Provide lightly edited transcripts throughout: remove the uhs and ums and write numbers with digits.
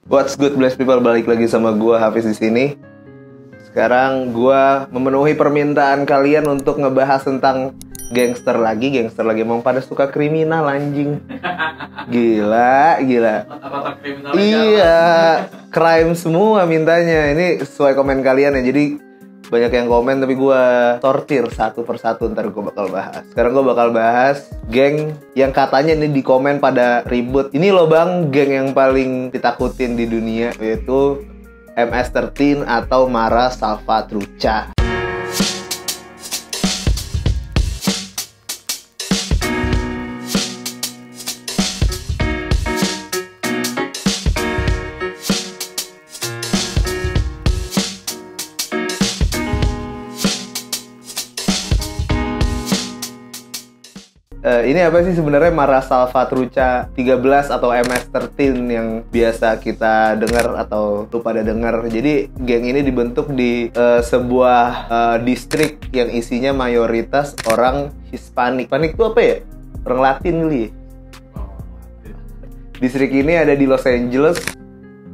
What's good, blessed people? Balik lagi sama gua Hafiz di sini. Sekarang gua memenuhi permintaan kalian untuk ngebahas tentang gangster lagi. Emang pada suka kriminal anjing. Gila. Iya, crime semua mintanya. Ini sesuai komen kalian ya. Jadi banyak yang komen tapi gue sortir satu persatu, ntar gue bakal bahas. Sekarang gue bakal bahas geng yang katanya ini di komen pada ribut. Ini loh bang, geng yang paling ditakutin di dunia, yaitu MS-13 atau Mara Salvatrucha. Ini apa sih sebenarnya Mara Salvatrucha 13 atau MS-13 yang biasa kita dengar atau lu pada dengar. Jadi geng ini dibentuk di sebuah distrik yang isinya mayoritas orang Hispanik. Hispanik itu apa ya? Orang Latin kali ya? Distrik ini ada di Los Angeles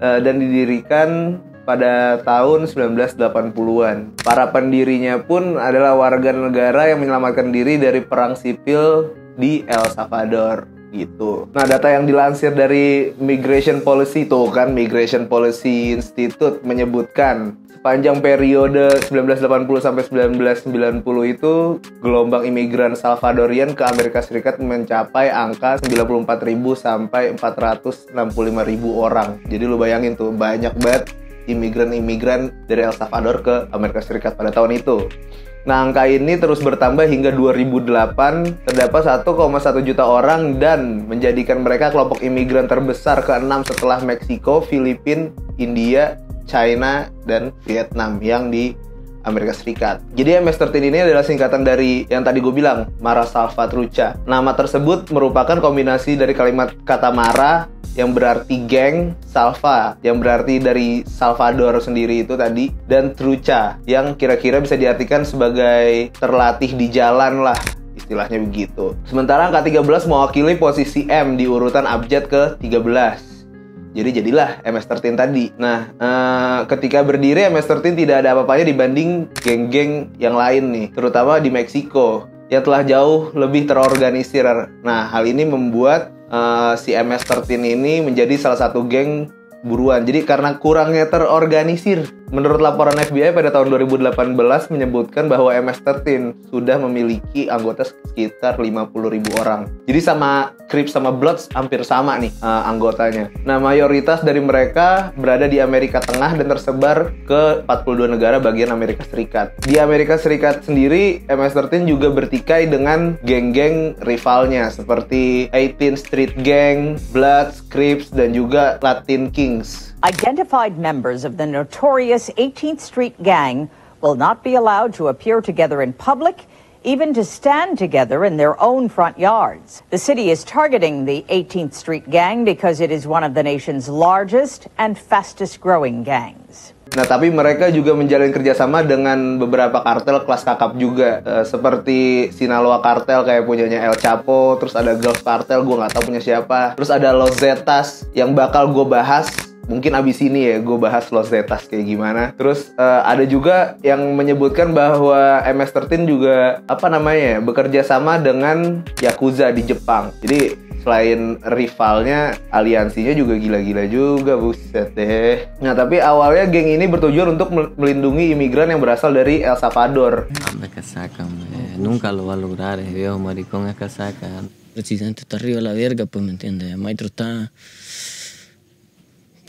dan didirikan pada tahun 1980-an. Para pendirinya pun adalah warga negara yang menyelamatkan diri dari perang sipil di El Salvador gitu. Nah, data yang dilansir dari Migration Policy Migration Policy Institute menyebutkan sepanjang periode 1980 sampai 1990 itu gelombang imigran Salvadorian ke Amerika Serikat mencapai angka 94.000 sampai 465.000 orang. Jadi lu bayangin tuh, banyak banget imigran dari El Salvador ke Amerika Serikat pada tahun itu. Nah, angka ini terus bertambah hingga 2008, terdapat 1,1 juta orang dan menjadikan mereka kelompok imigran terbesar ke-6 setelah Meksiko, Filipina, India, China, dan Vietnam yang di Amerika Serikat. Jadi MS-13 ini adalah singkatan dari yang tadi gue bilang, Mara Salvatrucha. Nama tersebut merupakan kombinasi dari kalimat kata Mara yang berarti geng, Salva yang berarti dari Salvador sendiri itu tadi, dan Trucha yang kira-kira bisa diartikan sebagai terlatih di jalan lah, istilahnya begitu. Sementara angka 13 mewakili posisi M di urutan abjad ke-13. Jadi jadilah MS-13 tadi. Nah, ketika berdiri MS-13 tidak ada apa-apanya dibanding geng-geng yang lain nih, terutama di Meksiko yang telah jauh lebih terorganisir. Nah, hal ini membuat si MS-13 ini menjadi salah satu geng buruan. Jadi karena kurangnya terorganisir, menurut laporan FBI pada tahun 2018 menyebutkan bahwa MS-13 sudah memiliki anggota sekitar 50.000 orang. Jadi sama Crips sama Bloods hampir sama nih anggotanya. Nah, mayoritas dari mereka berada di Amerika Tengah dan tersebar ke 42 negara bagian Amerika Serikat. Di Amerika Serikat sendiri, MS-13 juga bertikai dengan geng-geng rivalnya seperti 18th Street Gang, Bloods, Crips, dan juga Latin Kings. Identified members of the notorious 18th Street Gang will not be allowed to appear together in public, even to stand together in their own front yards. The city is targeting the 18th Street Gang because it is one of the nation's largest and fastest growing gangs. Nah, tapi mereka juga menjalin kerjasama dengan beberapa kartel kelas kakap juga, seperti Sinaloa Kartel kayak punyanya El Chapo, terus ada Gulf Kartel, gue nggak tahu punya siapa, terus ada Los Zetas yang bakal gue bahas. Mungkin abis ini ya gue bahas Los Zetas kayak gimana. Terus ada juga yang menyebutkan bahwa MS-13 juga bekerja sama dengan Yakuza di Jepang. Jadi selain rivalnya, aliansinya juga gila-gila juga, buset deh. Nah, tapi awalnya geng ini bertujuan untuk melindungi imigran yang berasal dari El Salvador. Hombre, que sacan, nunca lo va a lograr, viejo maricón, es que sacan. Presidente está arriba de la verga, pues, ¿me entiendes? Maestro está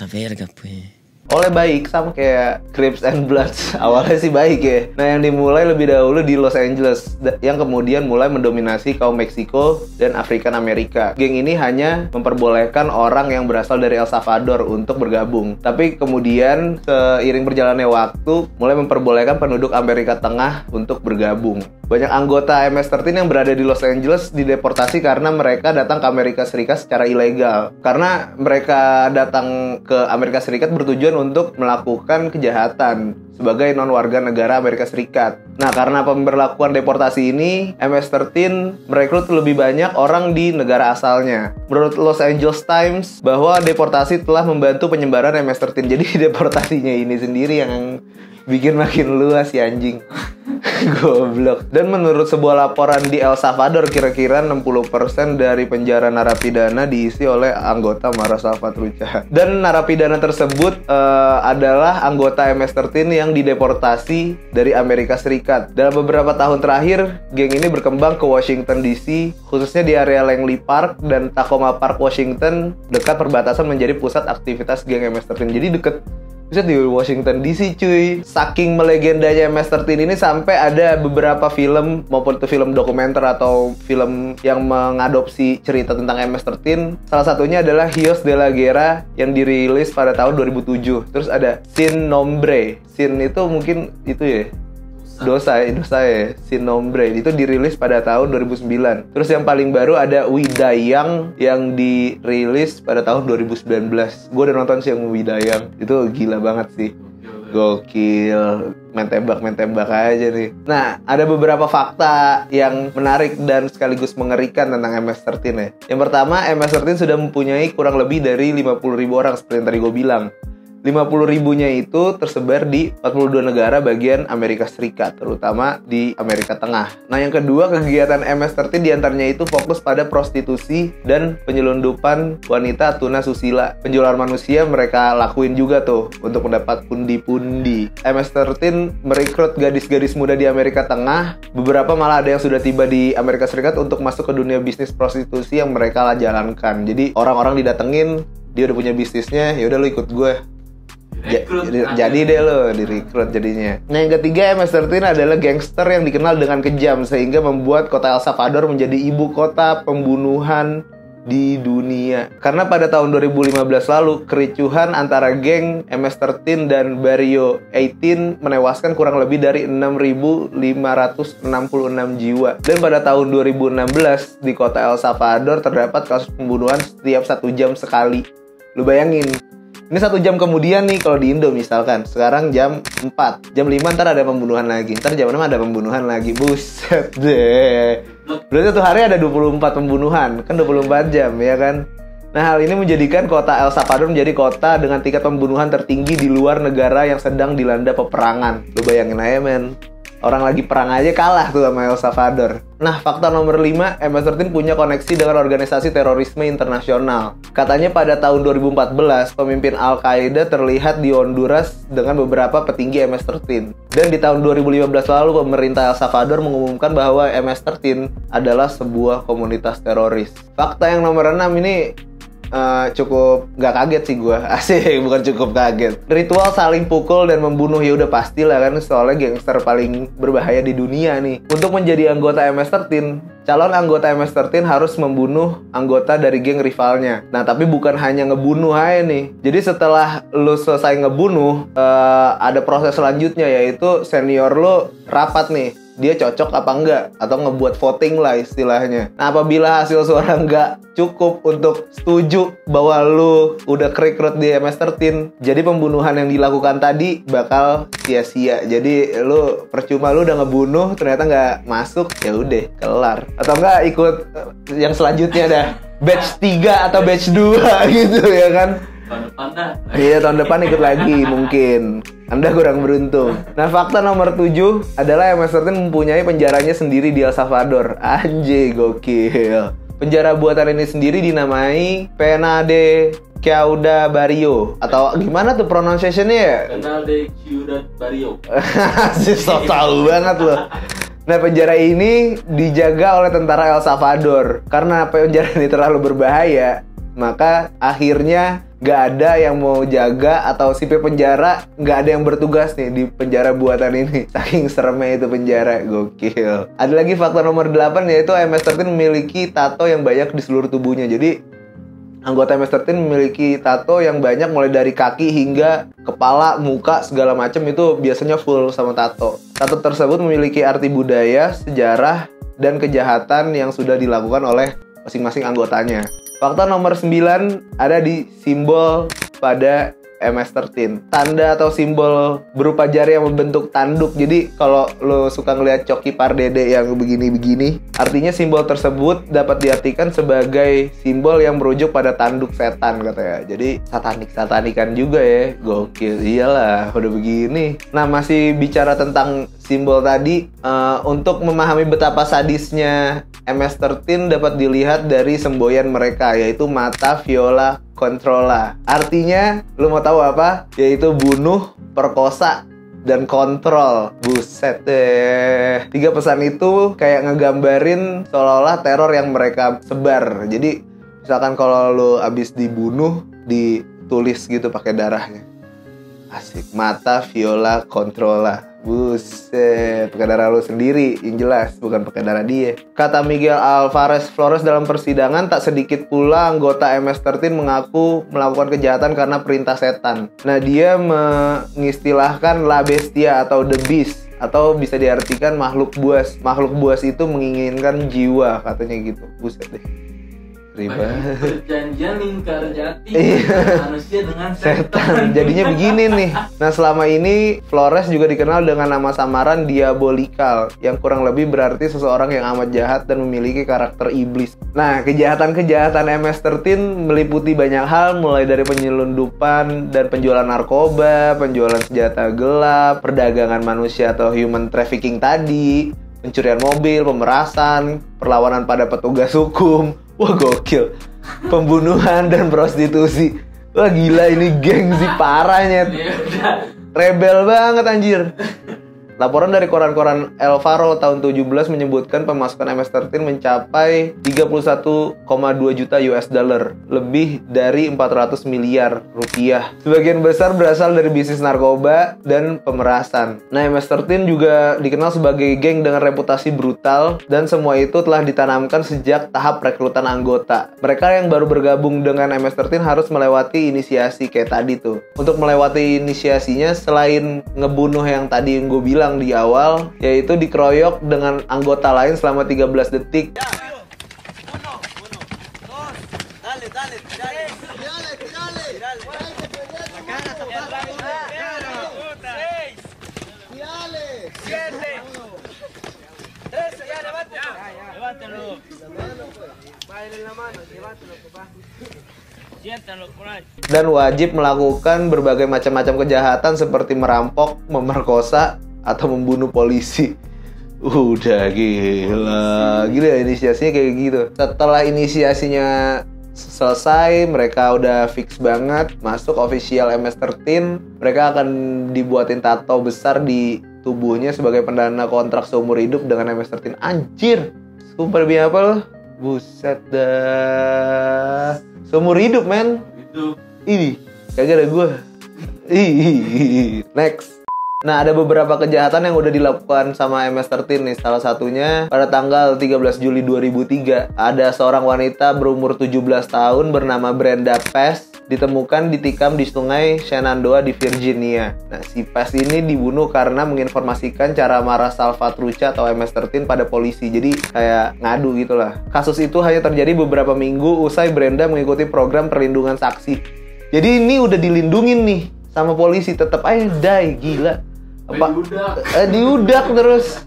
verga, pues. Oleh baik sama kayak Crips and Bloods. Awalnya sih baik ya. Nah, yang dimulai lebih dahulu di Los Angeles, yang kemudian mulai mendominasi kaum Meksiko dan Afrikan Amerika. Geng ini hanya memperbolehkan orang yang berasal dari El Salvador untuk bergabung. Tapi kemudian seiring berjalannya waktu, mulai memperbolehkan penduduk Amerika Tengah untuk bergabung. Banyak anggota MS-13 yang berada di Los Angeles dideportasi karena mereka datang ke Amerika Serikat secara ilegal. Karena mereka datang ke Amerika Serikat bertujuan bertujuan untuk melakukan kejahatan sebagai non-warga negara Amerika Serikat. Nah, karena pemberlakuan deportasi ini, MS-13 merekrut lebih banyak orang di negara asalnya. Menurut Los Angeles Times, bahwa deportasi telah membantu penyebaran MS-13. Jadi deportasinya ini sendiri yang bikin makin luas ya anjing. Goblok. Dan menurut sebuah laporan di El Salvador, kira-kira 60% dari penjara narapidana diisi oleh anggota Mara Salvatrucha. Dan narapidana tersebut adalah anggota MS-13 yang dideportasi dari Amerika Serikat. Dalam beberapa tahun terakhir, geng ini berkembang ke Washington DC, khususnya di area Langley Park dan Tacoma Park, Washington, dekat perbatasan menjadi pusat aktivitas geng MS-13. Jadi deket bisa di Washington DC cuy. Saking melegendanya MS-13 ini sampai ada beberapa film, maupun itu film dokumenter atau film yang mengadopsi cerita tentang MS-13. Salah satunya adalah Hios de la Guerra yang dirilis pada tahun 2007. Terus ada Sin Nombre. Sin itu mungkin itu ya, dosa ya, Sin Nombre itu dirilis pada tahun 2009. Terus yang paling baru ada Widayang yang dirilis pada tahun 2019. Gue udah nonton sih yang Widayang, itu gila banget sih, gokil, main tembak aja nih. Nah, ada beberapa fakta yang menarik dan sekaligus mengerikan tentang MS-13 ya. Yang pertama, MS-13 sudah mempunyai kurang lebih dari 50.000 orang seperti yang tadi gue bilang. 50.000-nya itu tersebar di 42 negara bagian Amerika Serikat, terutama di Amerika Tengah. Nah, yang kedua, kegiatan MS-13 diantaranya itu fokus pada prostitusi dan penyelundupan wanita tuna susila. Penjualan manusia mereka lakuin juga tuh untuk mendapat pundi-pundi. MS-13 merekrut gadis-gadis muda di Amerika Tengah. Beberapa malah ada yang sudah tiba di Amerika Serikat untuk masuk ke dunia bisnis prostitusi yang mereka jalankan. Jadi orang-orang didatengin, dia udah punya bisnisnya, ya udah lu ikut gue. Jadi deh lo direkrut jadinya. Nah, yang ketiga, MS-13 adalah gangster yang dikenal dengan kejam sehingga membuat kota El Salvador menjadi ibu kota pembunuhan di dunia. Karena pada tahun 2015 lalu, kericuhan antara geng MS-13 dan Barrio 18 menewaskan kurang lebih dari 6.566 jiwa. Dan pada tahun 2016 di kota El Salvador terdapat kasus pembunuhan setiap 1 jam sekali. Lu bayangin, ini 1 jam kemudian nih kalau di Indo misalkan. Sekarang jam 4, jam 5 ntar ada pembunuhan lagi, ntar jam 6 ada pembunuhan lagi. Buset deh. Berarti satu hari ada 24 pembunuhan. Kan 24 jam ya kan. Nah, hal ini menjadikan kota El Salvador menjadi kota dengan tingkat pembunuhan tertinggi di luar negara yang sedang dilanda peperangan. Lu bayangin aja men, orang lagi perang aja kalah tuh sama El Salvador. Nah, fakta nomor 5, MS-13 punya koneksi dengan organisasi terorisme internasional. Katanya pada tahun 2014, pemimpin Al-Qaeda terlihat di Honduras dengan beberapa petinggi MS-13. Dan di tahun 2015 lalu, pemerintah El Salvador mengumumkan bahwa MS-13 adalah sebuah komunitas teroris. Fakta yang nomor 6 ini cukup gak kaget sih gue. Asik, bukan cukup kaget. Ritual saling pukul dan membunuh, ya udah pastilah kan, soalnya gangster paling berbahaya di dunia nih. Untuk menjadi anggota MS-13, calon anggota MS-13 harus membunuh anggota dari geng rivalnya. Nah, tapi bukan hanya ngebunuh aja nih. Jadi setelah lu selesai ngebunuh, ada proses selanjutnya, yaitu senior lu rapat nih, dia cocok apa enggak, atau ngebuat voting lah istilahnya. Nah, apabila hasil suara enggak cukup untuk setuju bahwa lu udah kerekrut di MS-13, jadi pembunuhan yang dilakukan tadi bakal sia-sia. Jadi lu percuma, lu udah ngebunuh ternyata nggak masuk, ya udah kelar. Atau enggak ikut yang selanjutnya dah, batch 3 atau batch 2 gitu ya kan. Tahun depan dah. Iya, tahun depan ikut lagi mungkin. Anda kurang beruntung. Nah, fakta nomor 7 adalah MS-13 mempunyai penjaranya sendiri di El Salvador. Anjay, gokil. Penjara buatan ini sendiri dinamai Pena de Ciudad Barrio. Atau gimana tuh pronunciation-nya ya? Pena de Ciudad Barrio. Sih, so tau banget loh. Nah, penjara ini dijaga oleh tentara El Salvador. Karena penjara ini terlalu berbahaya, maka akhirnya nggak ada yang mau jaga, atau sipir penjara nggak ada yang bertugas nih di penjara buatan ini. Saking seremnya itu penjara, gokil. Ada lagi fakta nomor 8, yaitu MS-13 memiliki tato yang banyak di seluruh tubuhnya. Jadi anggota MS-13 memiliki tato yang banyak, mulai dari kaki hingga kepala, muka, segala macam itu biasanya full sama tato. Tato tersebut memiliki arti budaya, sejarah, dan kejahatan yang sudah dilakukan oleh masing-masing anggotanya. Fakta nomor 9 ada di simbol pada MS-13. Tanda atau simbol berupa jari yang membentuk tanduk. Jadi kalau lo suka ngeliat Coki Pardede yang begini-begini, artinya simbol tersebut dapat diartikan sebagai simbol yang merujuk pada tanduk setan katanya. Jadi satanik-satanikan juga ya. Gokil, iyalah udah begini. Nah, masih bicara tentang simbol tadi, untuk memahami betapa sadisnya MS-13 dapat dilihat dari semboyan mereka, yaitu Mata Viola Controlla. Artinya, lu mau tahu apa? Yaitu bunuh, perkosa, dan kontrol. Buset deh. 3 pesan itu kayak ngegambarin seolah-olah teror yang mereka sebar. Jadi, misalkan kalau lu abis dibunuh, ditulis gitu pakai darahnya. Asik. Mata Viola Controlla. Buset, pakai darah lu sendiri, yang jelas, bukan pakai darah dia. Kata Miguel Alvarez Flores dalam persidangan, tak sedikit pula anggota MS-13 mengaku melakukan kejahatan karena perintah setan. Nah, dia mengistilahkan La Bestia atau The Beast, atau bisa diartikan makhluk buas. Makhluk buas itu menginginkan jiwa, katanya gitu. Buset deh. Riba. Perjanjian lingkar jati manusia dengan setan. Jadinya begini nih. Nah, selama ini Flores juga dikenal dengan nama samaran Diabolikal, yang kurang lebih berarti seseorang yang amat jahat dan memiliki karakter iblis. Nah, kejahatan-kejahatan MS-13 meliputi banyak hal, mulai dari penyelundupan dan penjualan narkoba, penjualan senjata gelap, perdagangan manusia atau human trafficking tadi, pencurian mobil, pemerasan, perlawanan pada petugas hukum. Wah, gokil. Pembunuhan dan prostitusi. Wah, gila, ini geng sih parahnya. Rebel banget anjir. Laporan dari koran-koran El Faro tahun 17 menyebutkan pemasukan MS-13 mencapai 31,2 juta US dollar, lebih dari 400 miliar rupiah. Sebagian besar berasal dari bisnis narkoba dan pemerasan. Nah, MS-13 juga dikenal sebagai geng dengan reputasi brutal, dan semua itu telah ditanamkan sejak tahap rekrutan anggota. Mereka yang baru bergabung dengan MS-13 harus melewati inisiasi kayak tadi tuh. Untuk melewati inisiasinya, selain ngebunuh yang tadi yang gue bilang di awal, yaitu dikeroyok dengan anggota lain selama 13 detik. Dan wajib melakukan berbagai macam-macam kejahatan seperti merampok, memerkosa, atau membunuh polisi. Udah gila inisiasinya kayak gitu. Setelah inisiasinya selesai, mereka udah fix banget masuk official MS-13. Mereka akan dibuatin tato besar di tubuhnya sebagai pendana kontrak seumur hidup dengan MS-13. Anjir, sumpah demi apa lo? Buset dah. Seumur hidup, men. Ini kagak ada gue. Next. Nah, ada beberapa kejahatan yang udah dilakukan sama MS-13 nih. Salah satunya pada tanggal 13 Juli 2003, ada seorang wanita berumur 17 tahun bernama Brenda Pess ditemukan ditikam di sungai Shenandoah di Virginia. Nah, si Pess ini dibunuh karena menginformasikan cara marah Salvatrucha atau MS-13 pada polisi. Jadi kayak ngadu gitulah. Kasus itu hanya terjadi beberapa minggu usai Brenda mengikuti program perlindungan saksi. Jadi ini udah dilindungin nih sama polisi, tetap aja die, gila. Diudak terus.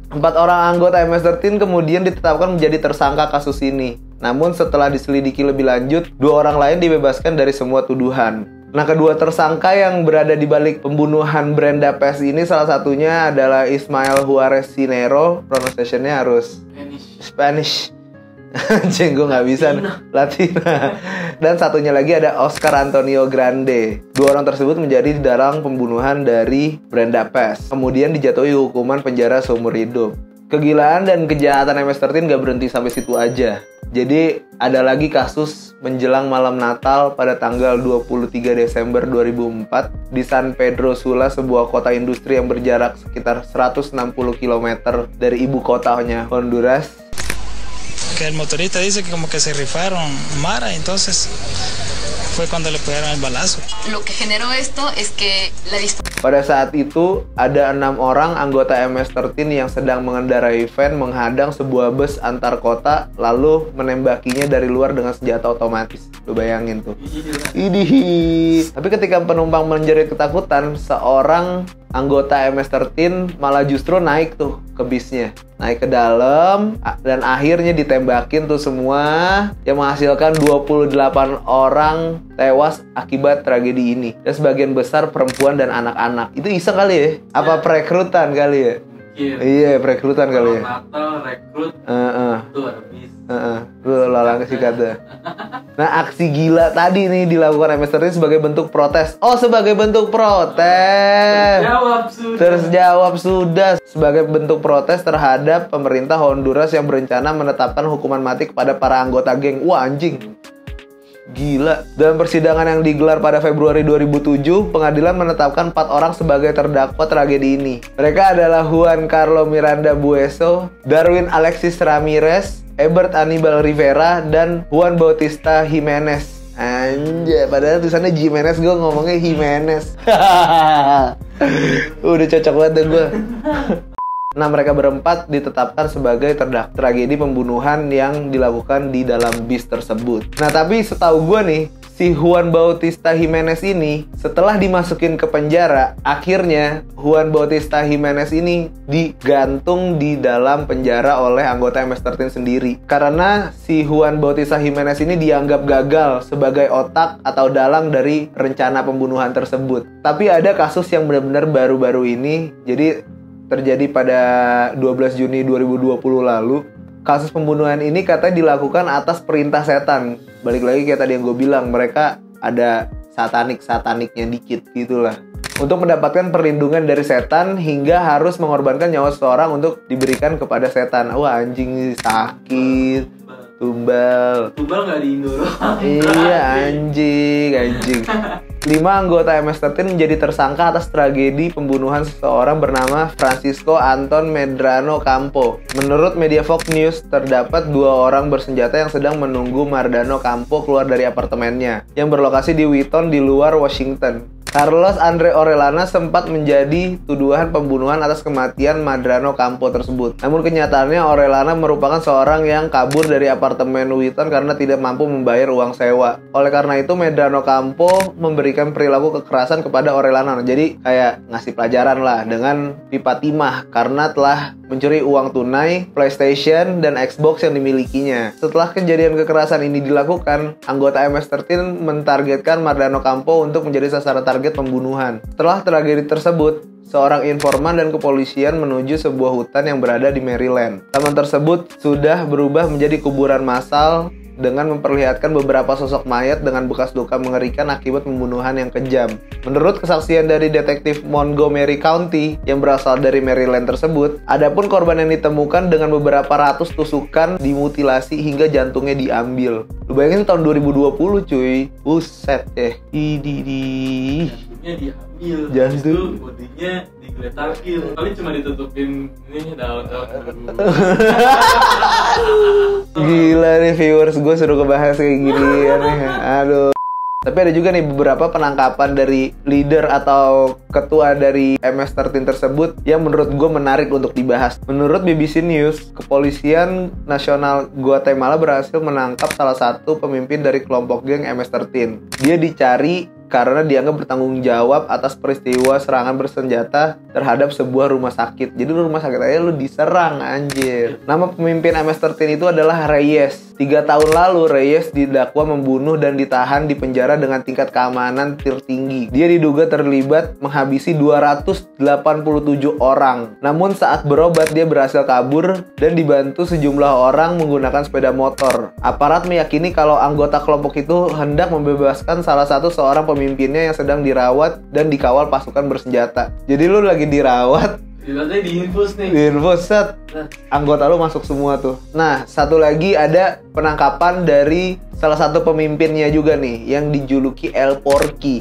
4 orang anggota MS-13 kemudian ditetapkan menjadi tersangka kasus ini. Namun setelah diselidiki lebih lanjut, 2 orang lain dibebaskan dari semua tuduhan. Nah, kedua tersangka yang berada di balik pembunuhan Brenda Pess ini salah satunya adalah Ismael Juarez Cinero, pronunciation-nya harus Spanish. Anjing, gue gak bisa Latina. Dan satunya lagi ada Oscar Antonio Grande. 2 orang tersebut menjadi dalang pembunuhan dari Brenda Pess, kemudian dijatuhi hukuman penjara seumur hidup. Kegilaan dan kejahatan MS-13 gak berhenti sampai situ aja. Jadi ada lagi kasus menjelang malam Natal pada tanggal 23 Desember 2004 di San Pedro Sula, sebuah kota industri yang berjarak sekitar 160 km dari ibu kotanya Honduras. Que el motorista dice que como que se rifaron Mara, entonces fue cuando le pegaron el balazo. Lo que generó esto es que la Pada saat itu, ada 6 orang anggota MS-13 yang sedang mengendarai van menghadang sebuah bus antar kota, lalu menembakinya dari luar dengan senjata otomatis. Lu bayangin tuh. Idih. Tapi ketika penumpang menjerit ketakutan, seorang anggota MS-13 malah justru naik tuh ke bisnya. Naik ke dalam dan akhirnya ditembakin tuh semua, yang menghasilkan 28 orang tewas akibat tragedi ini. Dan sebagian besar perempuan dan anak-anak. Itu iseng kali ya? Apa perekrutan kali ya? Iya, perekrutan kali ya. Natal, rekrut, tuh ada bis. Lu lalang sih kata. Nah, aksi gila tadi nih dilakukan MS-13 sebagai bentuk protes. Oh, sebagai bentuk protes. Terjawab sudah. Sebagai bentuk protes terhadap pemerintah Honduras yang berencana menetapkan hukuman mati kepada para anggota geng. Wah, anjing. Gila. Dalam persidangan yang digelar pada Februari 2007, pengadilan menetapkan 4 orang sebagai terdakwa tragedi ini. Mereka adalah Juan Carlos Miranda Bueso, Darwin Alexis Ramirez, Ebert Anibal Rivera, dan Juan Bautista Jimenez. Anjay, padahal tulisannya Jimenez, gue ngomongnya Jimenez. Udah cocok banget deh gue. Nah, mereka berempat ditetapkan sebagai terdakwa tragedi pembunuhan yang dilakukan di dalam bis tersebut. Nah, tapi setahu gue nih, si Juan Bautista Jimenez ini setelah dimasukin ke penjara, akhirnya Juan Bautista Jimenez ini digantung di dalam penjara oleh anggota MS-13 sendiri. Karena si Juan Bautista Jimenez ini dianggap gagal sebagai otak atau dalang dari rencana pembunuhan tersebut. Tapi ada kasus yang benar-benar baru-baru ini, jadi terjadi pada 12 Juni 2020 lalu. Kasus pembunuhan ini katanya dilakukan atas perintah setan. Balik lagi kayak tadi yang gue bilang, mereka ada sataniknya dikit gitulah. Untuk mendapatkan perlindungan dari setan hingga harus mengorbankan nyawa seseorang untuk diberikan kepada setan. Wah, anjing, sakit. Tumbal nggak di Indo. Iya, anjing. 5 anggota MS-13 menjadi tersangka atas tragedi pembunuhan seseorang bernama Francisco Anton Medrano Campo. Menurut media Fox News, terdapat 2 orang bersenjata yang sedang menunggu Medrano Campo keluar dari apartemennya yang berlokasi di Wheaton di luar Washington. Carlos Andre Orellana sempat menjadi tuduhan pembunuhan atas kematian Medrano Campo tersebut. Namun kenyataannya Orellana merupakan seorang yang kabur dari apartemen Wheaton karena tidak mampu membayar uang sewa. Oleh karena itu Medrano Campo memberikan perilaku kekerasan kepada Orellana. Jadi kayak ngasih pelajaran lah dengan pipa timah karena telah mencuri uang tunai, PlayStation, dan Xbox yang dimilikinya. Setelah kejadian kekerasan ini dilakukan, anggota MS-13 mentargetkan Medrano Campo untuk menjadi sasaran target pembunuhan. Setelah tragedi tersebut, seorang informan dan kepolisian menuju sebuah hutan yang berada di Maryland. Taman tersebut sudah berubah menjadi kuburan massal dengan memperlihatkan beberapa sosok mayat dengan bekas luka mengerikan akibat pembunuhan yang kejam. Menurut kesaksian dari detektif Montgomery County yang berasal dari Maryland tersebut, adapun korban yang ditemukan dengan beberapa ratus tusukan dimutilasi hingga jantungnya diambil. Lu bayangin tahun 2020 cuy. Buset Jantungnya diambil. Jantung. Bodinya digeletakin. Kali cuma ditutupin ini daun-daun. Gila nih viewers, gue suruh ngebahas kayak gini nih. Aduh. Tapi ada juga nih beberapa penangkapan dari leader atau ketua dari MS-13 tersebut yang menurut gue menarik untuk dibahas. Menurut BBC News, Kepolisian Nasional Guatemala berhasil menangkap salah satu pemimpin dari kelompok geng MS-13. Dia dicari karena dianggap bertanggung jawab atas peristiwa serangan bersenjata terhadap sebuah rumah sakit. Jadi rumah sakit aja lu diserang, anjir. Nama pemimpin MS-13 itu adalah Reyes. 3 tahun lalu Reyes didakwa membunuh dan ditahan di penjara dengan tingkat keamanan tertinggi. Dia diduga terlibat menghabisi 287 orang. Namun saat berobat dia berhasil kabur dan dibantu sejumlah orang menggunakan sepeda motor. Aparat meyakini kalau anggota kelompok itu hendak membebaskan salah satu seorang pemimpinnya yang sedang dirawat dan dikawal pasukan bersenjata. Jadi lu lagi dirawat, diinfus nih. Diinfus set. Anggota lu masuk semua tuh. Nah, satu lagi ada penangkapan dari salah satu pemimpinnya juga nih yang dijuluki El Porky.